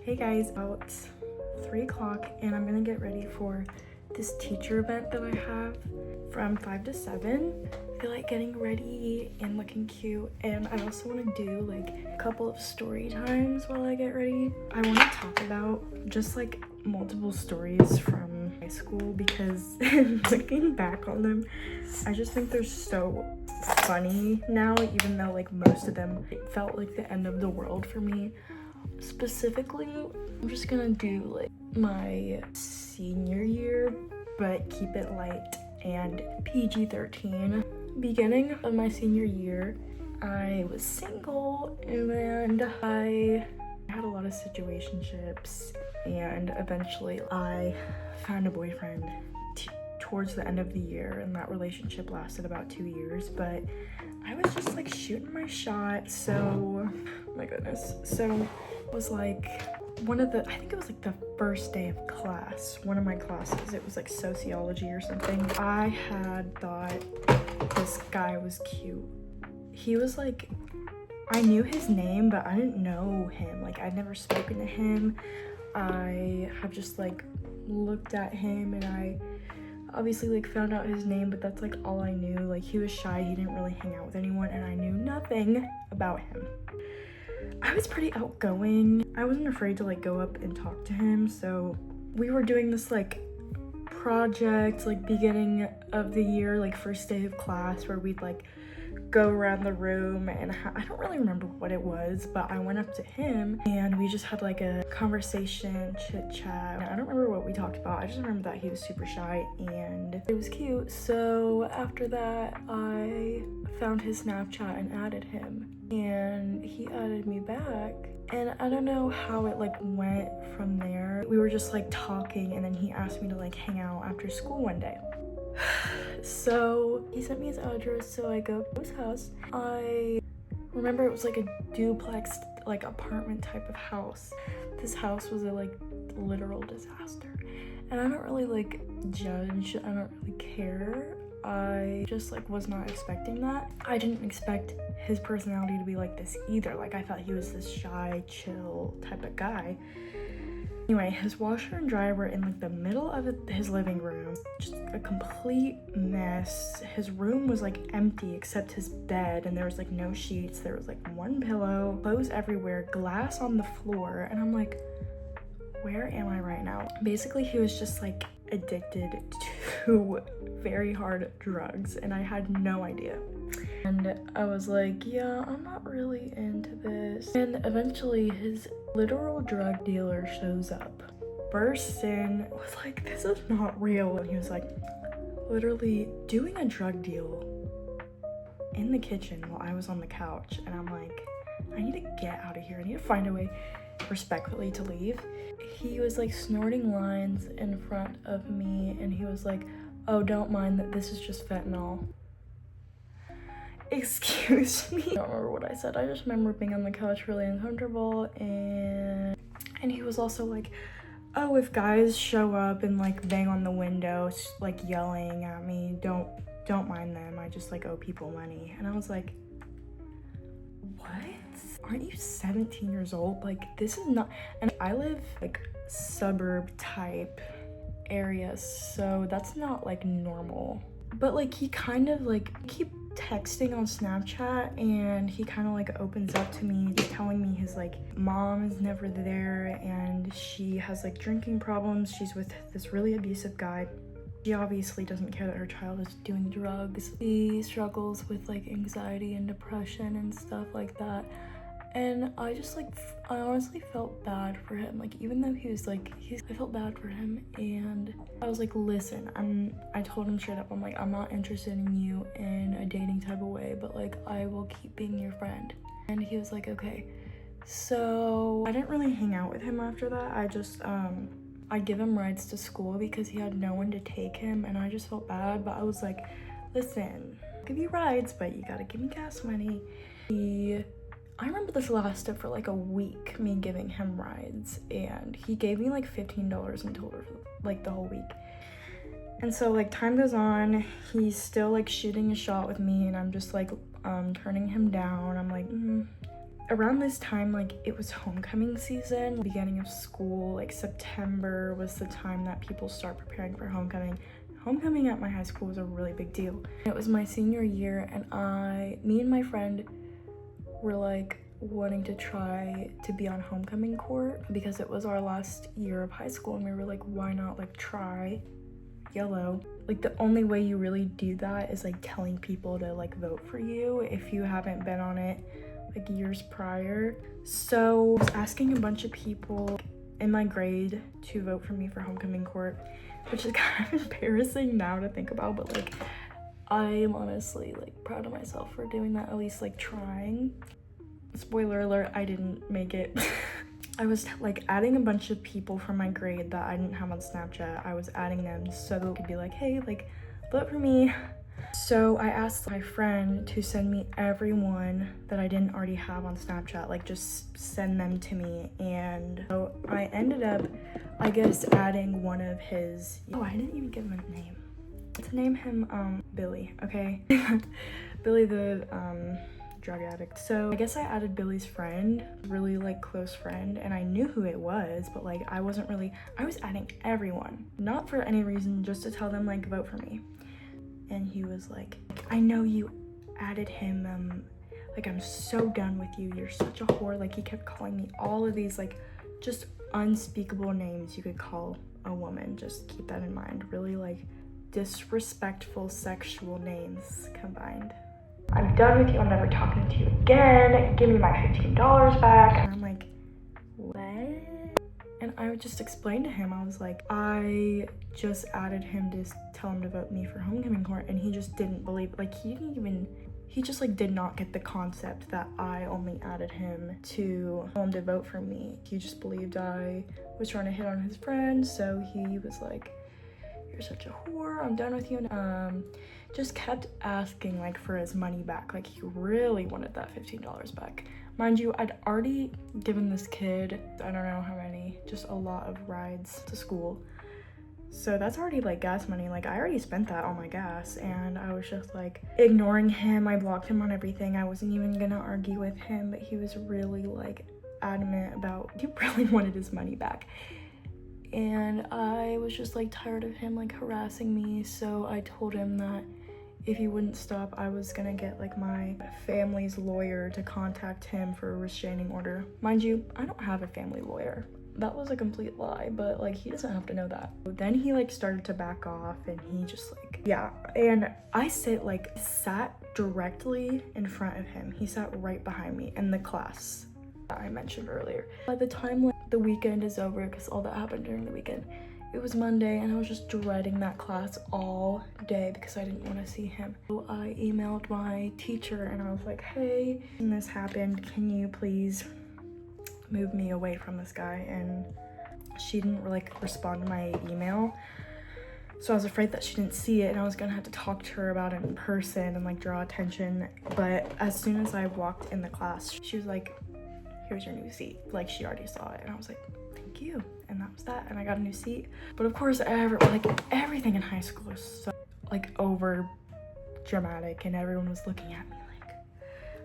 Hey guys, about 3 o'clock and I'm gonna get ready for this teacher event that I have from 5 to 7. I feel like getting ready and looking cute, and I also want to do like a couple of story times while I get ready. I want to talk about just like multiple stories from high school because looking back on them, I just think they're so funny now, even though like most of them felt like the end of the world for me. Specifically, I'm just gonna do like my senior year, but keep it light and PG-13. Beginning of my senior year, I was single and I had a lot of situationships, and eventually I found a boyfriend towards the end of the year, and that relationship lasted about 2 years, but I was just like shooting my shot. So, oh my goodness. So it was like I think it was like the first day of class, one of my classes, it was like sociology or something. I had thought this guy was cute. He was like, I knew his name, but I didn't know him. Like, I'd never spoken to him. I have just like looked at him, and I obviously like found out his name, but that's like all I knew. Like, he was shy, he didn't really hang out with anyone, and I knew nothing about him. I was pretty outgoing. I wasn't afraid to like go up and talk to him. So we were doing this like project, like beginning of the year, like first day of class, where we'd like go around the room, and I don't really remember what it was, but I went up to him and we just had like a conversation, chit chat. I don't remember what we talked about. I just remember that he was super shy and it was cute. So after that, I found his Snapchat and added him, and he added me back. And I don't know how it like went from there. We were just like talking, and then he asked me to like hang out after school one day. So he sent me his address, so I go to his house. I remember it was like a duplex, like apartment type of house. This house was a like literal disaster, and I don't really like judge, I don't really care. I just like was not expecting that. I didn't expect his personality to be like this either. Like, I thought he was this shy, chill type of guy. Anyway, his washer and dryer were in like the middle of his living room, just a complete mess. His room was like empty except his bed, and there was like no sheets. There was like one pillow, clothes everywhere, glass on the floor, and I'm like, where am I right now? Basically, he was just like addicted to very hard drugs, and I had no idea. And I was like, yeah, I'm not really into this. And eventually his literal drug dealer shows up, bursts in, was like, this is not real. And he was like literally doing a drug deal in the kitchen while I was on the couch. And I'm like, I need to get out of here. I need to find a way respectfully to leave. He was like snorting lines in front of me, and he was like, oh, don't mind that, this is just fentanyl. Excuse me. I don't remember what I said. I just remember being on the couch really uncomfortable, and he was also like, oh, if guys show up and like bang on the window, like yelling at me, don't mind them. I just like owe people money. And I was like, what? Aren't you 17 years old? Like, this is not. And I live like suburb type area, so that's not like normal. But like, he kind of like keep texting on Snapchat, and he kind of like opens up to me, telling me his like mom is never there, and she has like drinking problems. She's with this really abusive guy. She obviously doesn't care that her child is doing drugs. He struggles with like anxiety and depression and stuff like that. And I just like, I honestly felt bad for him. Like, even though he was like, I felt bad for him, and I was like, listen, I told him straight up, I'm like, I'm not interested in you in a dating type of way, but like, I will keep being your friend. And he was like, okay. So I didn't really hang out with him after that. I just, I'd give him rides to school because he had no one to take him, and I just felt bad. But I was like, listen, I'll give you rides, but you gotta give me gas money. I remember this lasted for like a week, me giving him rides, and he gave me like $15 in total for like the whole week. And so like time goes on, he's still like shooting a shot with me, and I'm just like turning him down. I'm like, around this time, like, it was homecoming season, beginning of school. Like September was the time that people start preparing for homecoming. Homecoming at my high school was a really big deal. It was my senior year, and me and my friend were like wanting to try to be on homecoming court because it was our last year of high school, and we were like, why not like try? YOLO. Like, the only way you really do that is like telling people to like vote for you if you haven't been on it like years prior. So I was asking a bunch of people in my grade to vote for me for homecoming court, which is kind of embarrassing now to think about, but like I am honestly like proud of myself for doing that, at least like trying. Spoiler alert, I didn't make it. I was like adding a bunch of people from my grade that I didn't have on Snapchat. I was adding them so they could be like, hey, like, vote for me. So I asked my friend to send me everyone that I didn't already have on Snapchat, like just send them to me. And so I ended up, I guess, adding one of his, oh, I didn't even give him a name. To name him Billy, okay? Billy the drug addict. So I guess I added Billy's friend, really like close friend, and I knew who it was, but like I was adding everyone, not for any reason, just to tell them like vote for me. And he was like, I know you added him, like, I'm so done with you, you're such a whore. Like, he kept calling me all of these like just unspeakable names you could call a woman. Just keep that in mind. Really like disrespectful sexual names combined. I'm done with you, I'm never talking to you again, give me my $15 back. And I'm like, what? And I would just explain to him, I was like, I just added him to tell him to vote me for homecoming court, and he just didn't believe, like, he just like did not get the concept that I only added him to tell him to vote for me. He just believed I was trying to hit on his friend, so he was like, you're such a whore, I'm done with you. Just kept asking like for his money back. Like, he really wanted that $15 back. Mind you, I'd already given this kid, I don't know how many, just a lot of rides to school. So that's already like gas money. Like, I already spent that on my gas, and I was just like ignoring him. I blocked him on everything. I wasn't even gonna argue with him, but he was really like adamant about, he really wanted his money back. And I was just like tired of him like harassing me, so I told him that if he wouldn't stop, I was gonna get like my family's lawyer to contact him for a restraining order. Mind you, I don't have a family lawyer. That was a complete lie, but like he doesn't have to know that. Then he like started to back off, and he just like, yeah. And I sat directly in front of him. He sat right behind me in the class that I mentioned earlier. By the time like the weekend is over, because all that happened during the weekend, it was Monday, and I was just dreading that class all day because I didn't want to see him. So I emailed my teacher, and I was like, hey, this happened, can you please move me away from this guy? And she didn't like respond to my email, so I was afraid that she didn't see it, and I was gonna have to talk to her about it in person and like draw attention. But as soon as I walked in the class, she was like, here's your new seat. Like, she already saw it, and I was like, thank you. And that was that, and I got a new seat. But of course, everything in high school is so like over dramatic, and everyone was looking at me like,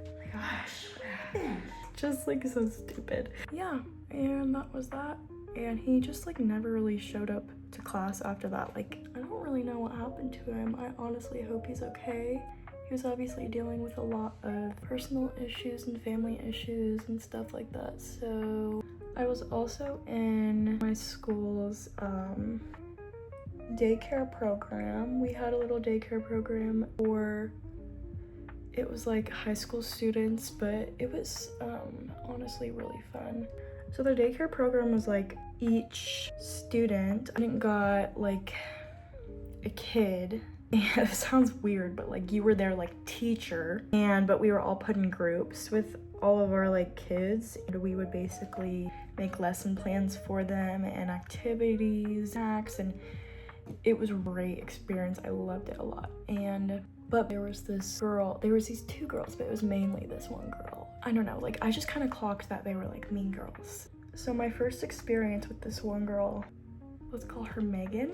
oh my gosh, just like so stupid. Yeah, and that was that. And he just like never really showed up to class after that. Like, I don't really know what happened to him. I honestly hope he's okay. He was obviously dealing with a lot of personal issues and family issues and stuff like that. So I was also in my school's daycare program. We had a little daycare program for, it was like high school students, but it was honestly really fun. So the daycare program was like each student got like a kid. Yeah, it sounds weird, but like you were their like teacher, but we were all put in groups with all of our like kids, and we would basically make lesson plans for them and activities, snacks, and it was a great experience. I loved it a lot. But there was this girl, there was these two girls, but it was mainly this one girl. I don't know, like I just kind of clocked that they were like mean girls. So my first experience with this one girl, let's call her Megan.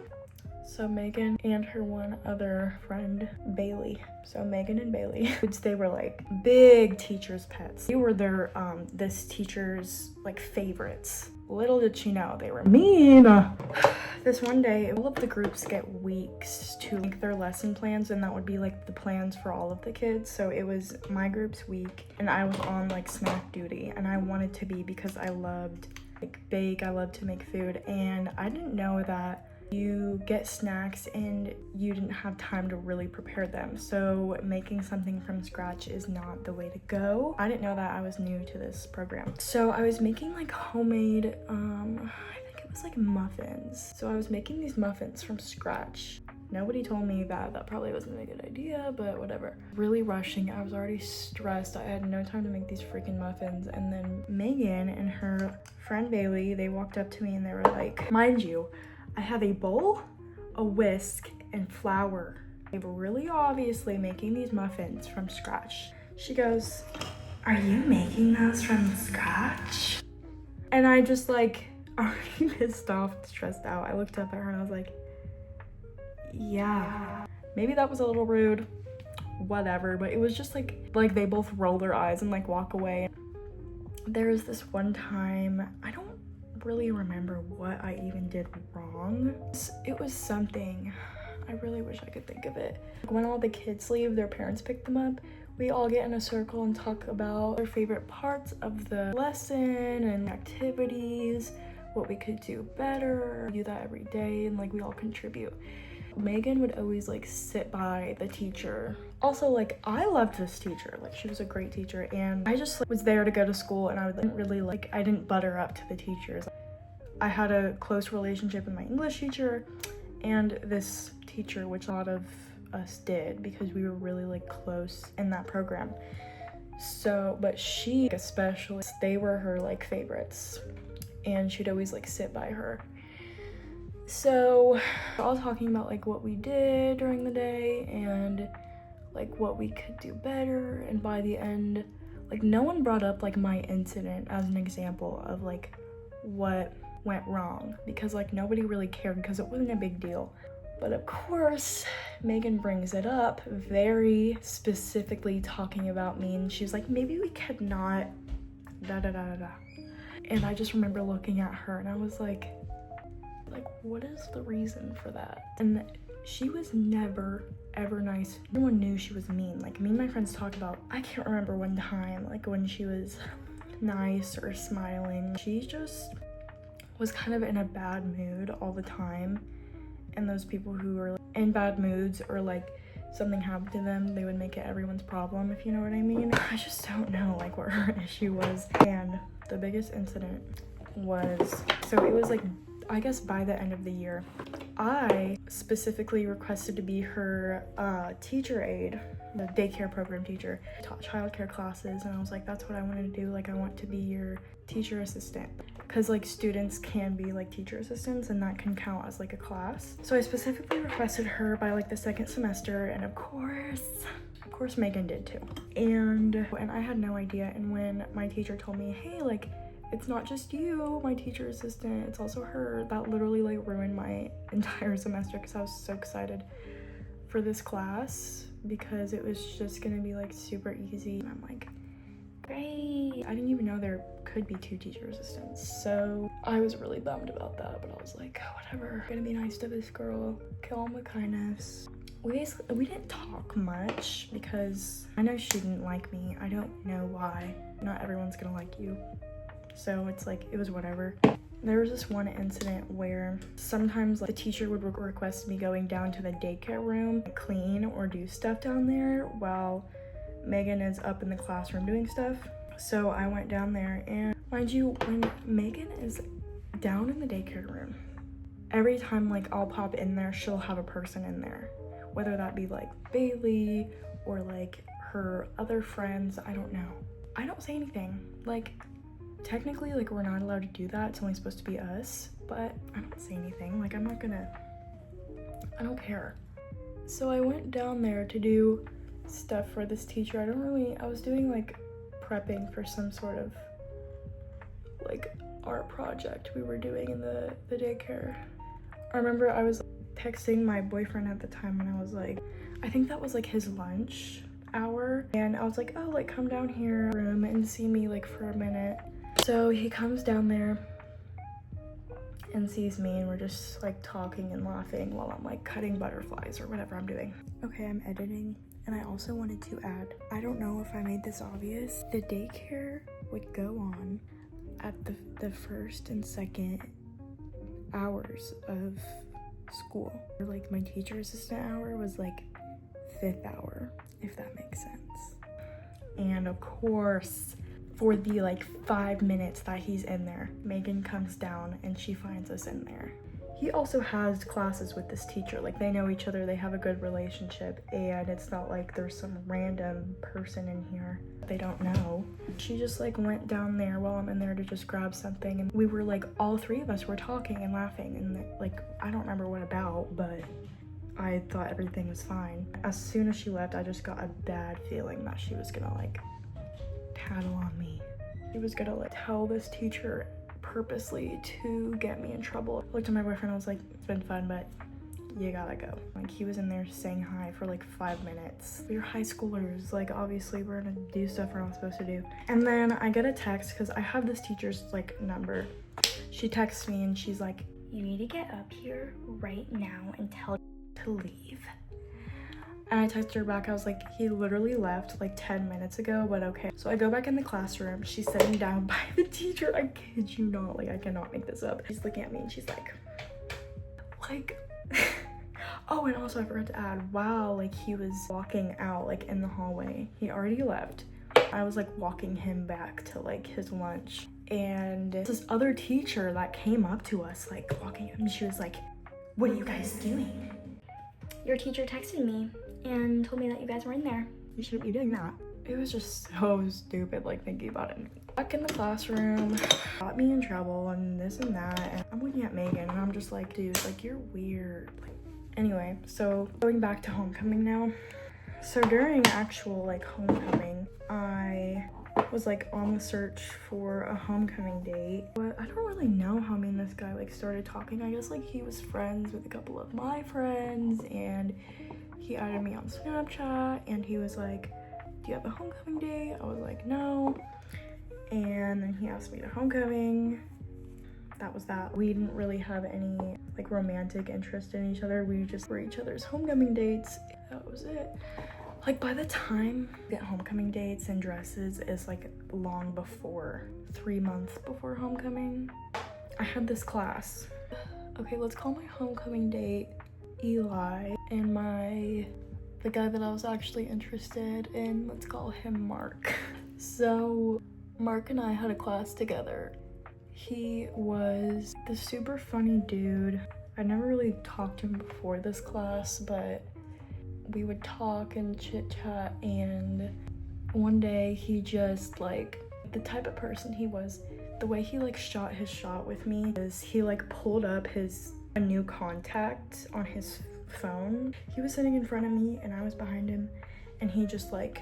So Megan and her one other friend, Bailey. So Megan and Bailey, which they were like big teachers' pets. They were their, this teacher's like favorites. Little did she know they were mean. This one day, all of the groups get weeks to make their lesson plans, and that would be like the plans for all of the kids. So it was my group's week, and I was on like snack duty, and I wanted to be because I loved like bake, I loved to make food, and I didn't know that you get snacks and you didn't have time to really prepare them. So making something from scratch is not the way to go. I didn't know that. I was new to this program. So I was making like homemade, I think it was like muffins. So I was making these muffins from scratch. Nobody told me that that probably wasn't a good idea, but whatever. Really rushing, I was already stressed. I had no time to make these freaking muffins. And then Megan and her friend Bailey, they walked up to me and they were like, mind you, I have a bowl, a whisk, and flour. They were really obviously making these muffins from scratch. She goes, are you making those from scratch? And I just like, already pissed off, stressed out. I looked up at her and I was like, yeah. Maybe that was a little rude, whatever, but it was just like they both roll their eyes and like walk away. There was this one time, I don't really remember what I even did wrong. It was something, I really wish I could think of it. When all the kids leave, their parents pick them up, we all get in a circle and talk about their favorite parts of the lesson and activities, what we could do better. We do that every day, and like we all contribute. Megan would always like sit by the teacher. Also, like, I loved this teacher. Like, she was a great teacher, and I just like, was there to go to school, and I didn't really like, I didn't butter up to the teachers. I had a close relationship with my English teacher and this teacher, which a lot of us did because we were really like close in that program. So, but she especially, they were her like favorites, and she'd always like sit by her. So we're all talking about like what we did during the day and like what we could do better, and by the end, like no one brought up like my incident as an example of like what went wrong, because like nobody really cared because it wasn't a big deal. But of course, Megan brings it up, very specifically talking about me, and she's like, maybe we could not da da da da da. And I just remember looking at her and I was like, what is the reason for that? And she was never ever nice. Everyone knew she was mean. Like, me and my friends talk about, I can't remember one time like when she was nice or smiling. She just was kind of in a bad mood all the time, and those people who are in bad moods or like something happened to them, they would make it everyone's problem, if you know what I mean. I just don't know like what her issue was. And the biggest incident was, so it was like, I guess by the end of the year, I specifically requested to be her teacher aide, the daycare program teacher. I taught childcare classes, and I was like, that's what I wanted to do. Like, I want to be your teacher assistant, because like students can be like teacher assistants, and that can count as like a class. So I specifically requested her by like the second semester, and of course Megan did too. And I had no idea. And when my teacher told me, hey, like, it's not just you, my teacher assistant, it's also her, that literally like ruined my entire semester, because I was so excited for this class because it was just gonna be like super easy. And I'm like, great. I didn't even know there could be 2 teacher assistants, so I was really bummed about that, but I was like, oh, whatever, I'm gonna be nice to this girl, kill him with kindness. We didn't talk much because I know she didn't like me. I don't know why. Not everyone's gonna like you. So it's like, it was whatever. There was this one incident where sometimes like, the teacher would request me going down to the daycare room, clean or do stuff down there while Megan is up in the classroom doing stuff. So I went down there, and mind you, when Megan is down in the daycare room, every time like I'll pop in there, she'll have a person in there, whether that be like Bailey or like her other friends. I don't know. I don't say anything. Like, technically, like, we're not allowed to do that. It's only supposed to be us, but I don't say anything. Like, I don't care. So I went down there to do stuff for this teacher. I was doing like prepping for some sort of like art project we were doing in the daycare. I remember I was texting my boyfriend at the time and I was like, I think that was like his lunch hour, and I was like, oh, like come down here room and see me like for a minute. So he comes down there and sees me, and we're just like talking and laughing while I'm like cutting butterflies or whatever I'm doing. Okay, I'm editing. And I also wanted to add, I don't know if I made this obvious, the daycare would go on at the first and second hours of school. Like my teacher assistant hour was like 5th hour, if that makes sense. And of course, for the like 5 minutes that he's in there, Megan comes down and she finds us in there. He also has classes with this teacher, like they know each other, they have a good relationship, and it's not like there's some random person in here they don't know. She just like went down there while I'm in there to just grab something, and we were like, all 3 of us were talking and laughing, and like I don't remember what about, but I thought everything was fine. As soon as she left, I just got a bad feeling that she was gonna like tattle on me. She was gonna like tell this teacher purposely to get me in trouble. I looked at my boyfriend, I was like, it's been fun, but you gotta go. Like he was in there saying hi for like 5 minutes. We're high schoolers, like obviously we're gonna do stuff we're not supposed to do. And then I get a text because I have this teacher's like number. She texts me and she's like, you need to get up here right now and tell to leave. And I texted her back, I was like, he literally left like 10 minutes ago, but okay. So I go back in the classroom, she's sitting down by the teacher, I kid you not, like I cannot make this up. She's looking at me and she's like, oh, and also I forgot to add, wow, like he was walking out like in the hallway. He already left. I was like walking him back to like his lunch. And this other teacher that came up to us, like walking him, she was like, what are you guys doing? Your teacher texted me and told me that you guys were in there. You shouldn't be doing that. It was just so stupid, like thinking about it. Back in the classroom, got me in trouble and this and that. And I'm looking at Megan and I'm just like, dude, like you're weird. Like, anyway, so going back to homecoming now. So during actual like homecoming, I was like on the search for a homecoming date, but I don't really know how me and this guy like started talking. I guess like he was friends with a couple of my friends, and he added me on Snapchat, and he was like, do you have a homecoming date? I was like, no. And then he asked me to homecoming. That was that. We didn't really have any like romantic interest in each other. We just were each other's homecoming dates. That was it. Like by the time we get homecoming dates and dresses is like long before, 3 months before homecoming. I had this class. Okay, let's call my homecoming date Eli, and the guy that I was actually interested in, let's call him Mark. So Mark and I had a class together. He was the super funny dude. I never really talked to him before this class, but we would talk and chit chat, and one day he just like, the type of person he was, the way he like shot his shot with me is he like pulled up a new contact on his phone. He was sitting in front of me and I was behind him, and he just like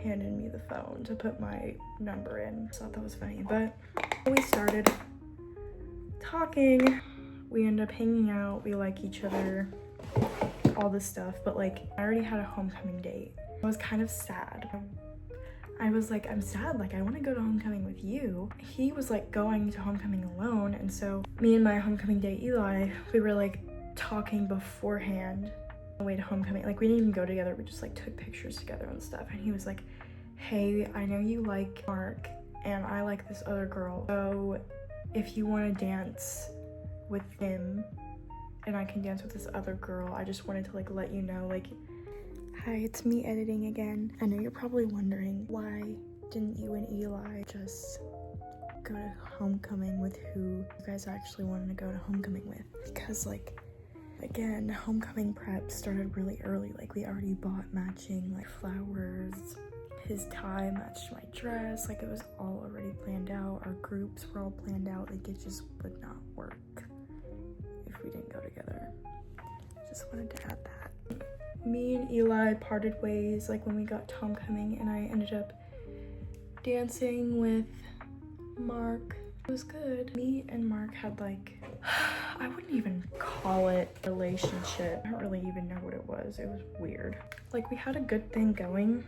handed me the phone to put my number in. I thought that was funny, but we started talking. We ended up hanging out. We like each other, all this stuff, but like I already had a homecoming date. I was kind of sad. I was like, I'm sad, like I want to go to homecoming with you. He was like going to homecoming alone, and so me and my homecoming date Eli, we were like talking beforehand on the way to homecoming. Like we didn't even go together, we just like took pictures together and stuff. And he was like, hey, I know you like Mark and I like this other girl, so if you want to dance with him and I can dance with this other girl, I just wanted to like let you know. Like, hi, it's me editing again. I know you're probably wondering, why didn't you and Eli just go to homecoming with who you guys actually wanted to go to homecoming with? Because like, again, homecoming prep started really early. Like we already bought matching like flowers, his tie matched my dress, like it was all already planned out. Our groups were all planned out. Like it just would not work if we didn't go together. Just wanted to add that. Me and Eli parted ways like when we got to homecoming, and I ended up dancing with Mark It was good. Me and Mark had like, I wouldn't even call it a relationship. I don't really even know what it was. It was weird. Like, we had a good thing going.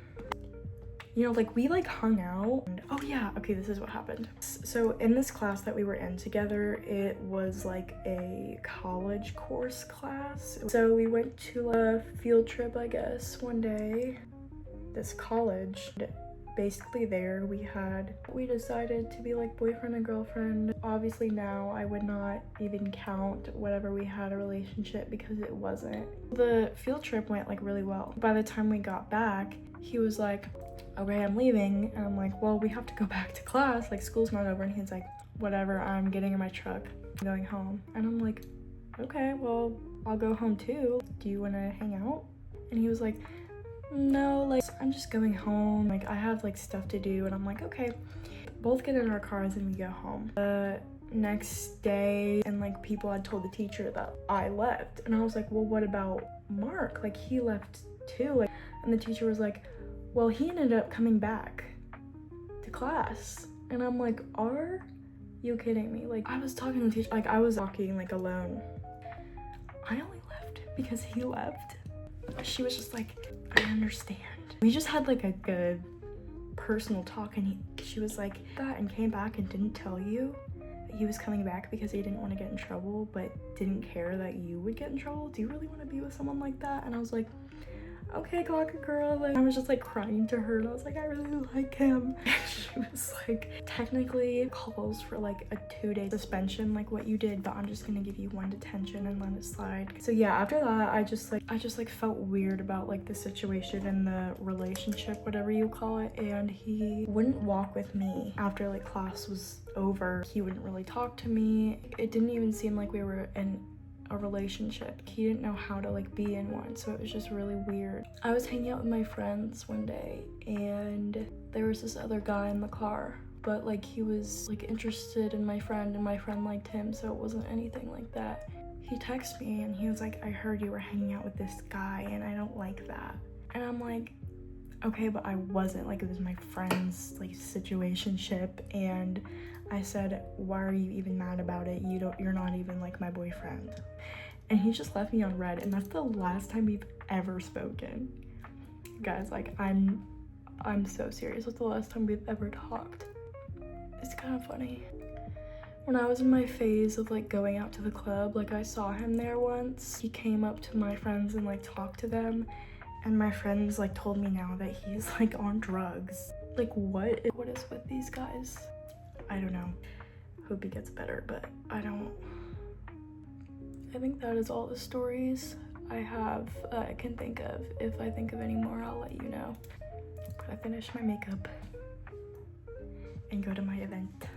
You know, like, we like hung out. And, oh yeah, okay, this is what happened. So in this class that we were in together, it was like a college course class. So we went to a field trip, I guess, one day. This college. Basically there we decided to be like boyfriend and girlfriend. Obviously now I would not even count whatever we had a relationship because it wasn't. The field trip went like really well. By the time we got back, he was like, okay, I'm leaving. And I'm like, well, we have to go back to class, like school's not over. And he's like, whatever, I'm getting in my truck, I'm going home. And I'm like, okay, well, I'll go home too. Do you want to hang out? And he was like, no, like, I'm just going home. Like, I have like stuff to do. And I'm like, okay. Both get in our cars and we go home. The next day, and like people had told the teacher that I left. And I was like, well, what about Mark? Like, he left too. Like, and the teacher was like, well, he ended up coming back to class. And I'm like, are you kidding me? Like, I was talking to the teacher, like I was walking like alone. I only left because he left. She was just like, I understand. We just had like a good personal talk, and she was like that and came back and didn't tell you that he was coming back because he didn't want to get in trouble, but didn't care that you would get in trouble. Do you really want to be with someone like that? And I was like, okay, Cocker girl. Like, I was just like crying to her and I was like, I really like him. And she was like, technically calls for like a 2-day suspension, like what you did, but I'm just gonna give you 1 detention and let it slide. So yeah, after that, I just like felt weird about like the situation and the relationship, whatever you call it. And he wouldn't walk with me after like class was over. He wouldn't really talk to me. It didn't even seem like we were in a relationship. He didn't know how to like be in one, so it was just really weird. I was hanging out with my friends one day and there was this other guy in the car, but like he was like interested in my friend and my friend liked him, so it wasn't anything like that. He texted me and he was like, I heard you were hanging out with this guy and I don't like that. And I'm like, okay, but I wasn't. Like, it was my friend's like situationship. And I said, why are you even mad about it? You're not even like my boyfriend. And he just left me on red, and that's the last time we've ever spoken. Guys, like, I'm so serious. That's the last time we've ever talked. It's kind of funny. When I was in my phase of like going out to the club, like I saw him there once. He came up to my friends and like talked to them, and my friends like told me now that he's like on drugs. Like, what is with these guys? I don't know. Hope he gets better, but I think that is all the stories I have that I can think of. If I think of any more, I'll let you know. But I finished my makeup and go to my event.